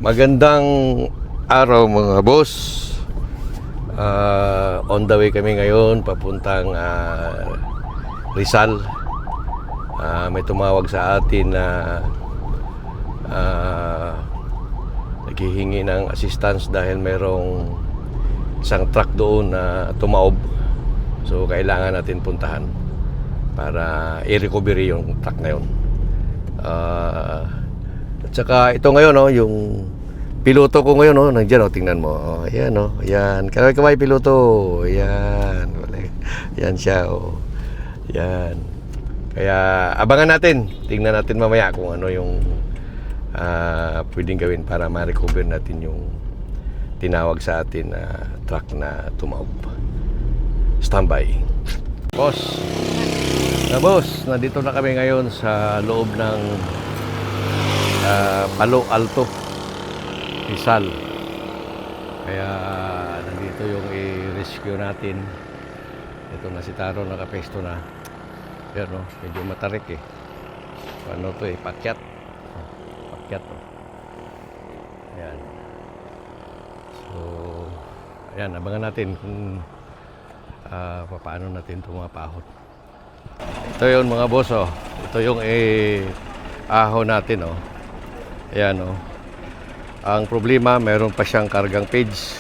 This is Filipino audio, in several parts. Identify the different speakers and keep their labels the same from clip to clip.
Speaker 1: Magandang araw mga boss. On the way kami ngayon papuntang Rizal. May tumawag sa atin na naghihingi ng assistance dahil mayroong isang truck doon na tumaob. So kailangan natin puntahan para i-recovery yung truck na yun. At saka ito ngayon, yung piloto ko ngayon, nandiyan, tingnan mo. Ayan, ayan. Kaway piloto. Ayan. Ayan siya, Ayan. Kaya abangan natin. Tingnan natin mamaya kung ano yung pwedeng gawin para ma-recover natin yung tinawag sa atin na truck na tumaob. Standby. Boss. Boss, nandito na kami ngayon sa loob ng Palo Alto, Rizal. Kaya nandito yung i-rescue natin. Ito na si Taro, nakapesto na. Yan, medyo matarik Ano to pakyat. Pakyat Ayan. So, ayan, abangan natin kung paano natin tumapahod. Ito yung mga boss, Ito yung ahon natin, Ayan, Ang problema, meron pa siyang kargang page.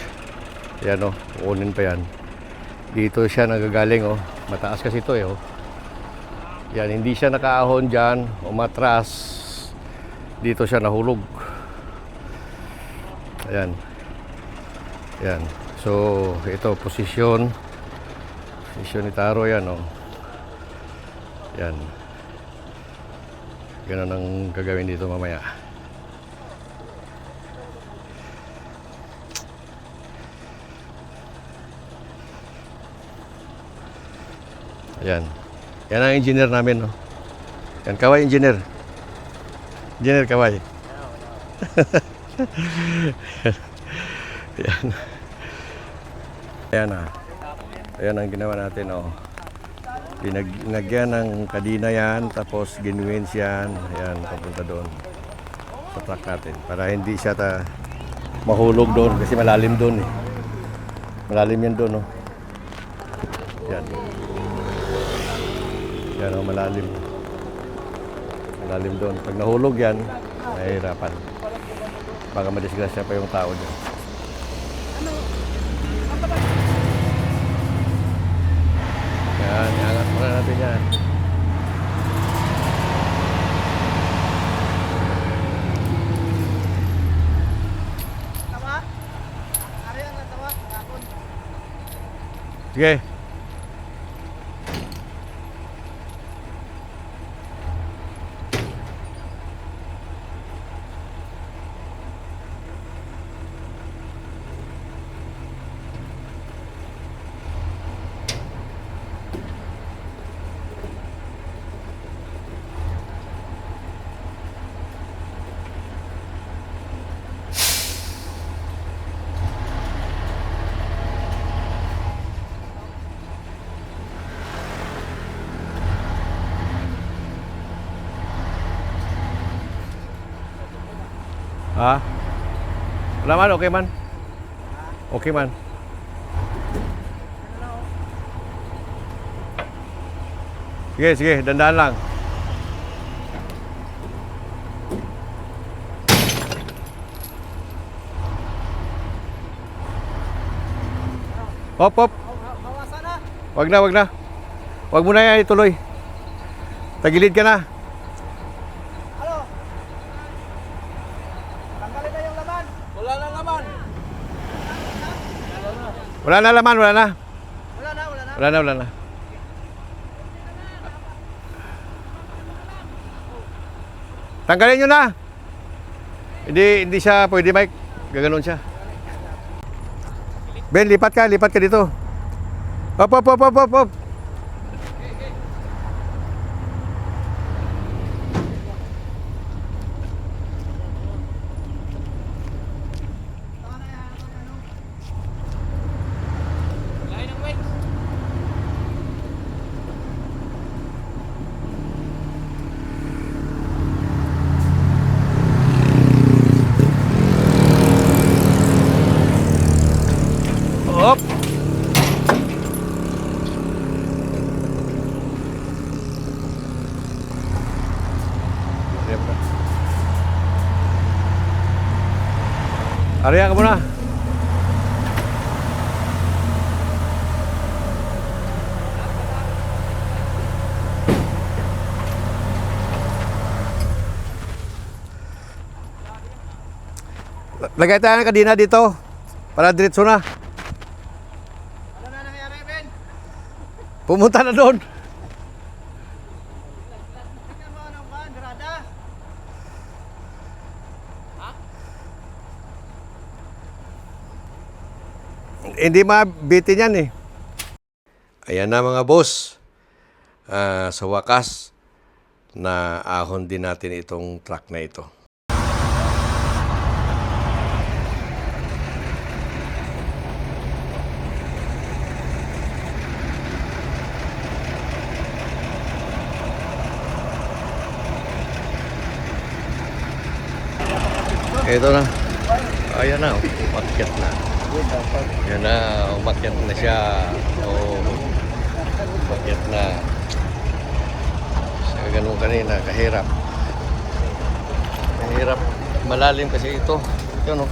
Speaker 1: Ayan, kukunin pa yan. Dito siya nagagaling, Mataas kasi ito, Yan, hindi siya nakaahon dyan, umatras. Dito siya nahulog. Ayan. Ayan. So, ito, posisyon ni Taro, yan, Yan. Ganun ang gagawin dito mamaya. Ayan. Yan ang engineer namin, Yan, Kaway engineer. Engineer Kaway. Ayan. Ayan Ayan ang ginawa natin, Pinagyan ng kadina yan, tapos ginwins yan. Ayan, papunta doon sa truck natin. Para hindi siya mahulog doon, kasi malalim doon Malalim yan doon, Yan. Yan, malalim. Malalim doon. Pag nahulog yan, mahirapan. Baka madisgrasya pa yung tao dyan. Yan, iangat muna natin yan. Sige. Wala man, okay man. Okay man. Sige, dandan lang. Hop. Wag na. Wag mo na yan ituloy. Tagilid ka na. Wala na laman. Wala na. Tanggalin nyo na. Hindi siya pwede, Mike. Gaganon siya. Ben, lipat ka dito. Hop. Ariya ka muna. Lagay tayo ng kadena dito para diretso na.
Speaker 2: Ano na nangyari, Ben?
Speaker 1: Pumunta na doon.
Speaker 2: Tingnan mo ano ba, grada?
Speaker 1: Hindi mabitin yan eh. Ayan na mga boss. Sa wakas, na ahon din natin itong truck na ito. Ito na. Ayan na, umakyat na. Ayan na, umakyat na siya. Oo, umakyat na. Sa ganun kanina, kahirap. Kahirap. Malalim kasi ito. Yun o.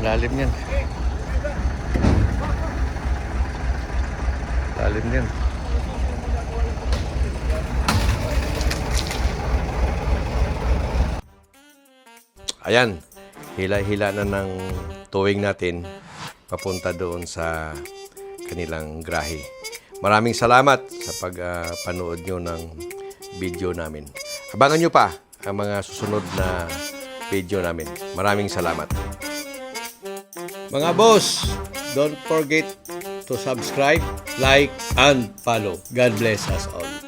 Speaker 1: Malalim yan. Malalim yan. Ayan, hila-hila na ng towing natin papunta doon sa kanilang grahe. Maraming salamat sa pagpanood nyo ng video namin. Abangan nyo pa ang mga susunod na video namin. Maraming salamat. Mga boss, don't forget to subscribe, like, and follow. God bless us all.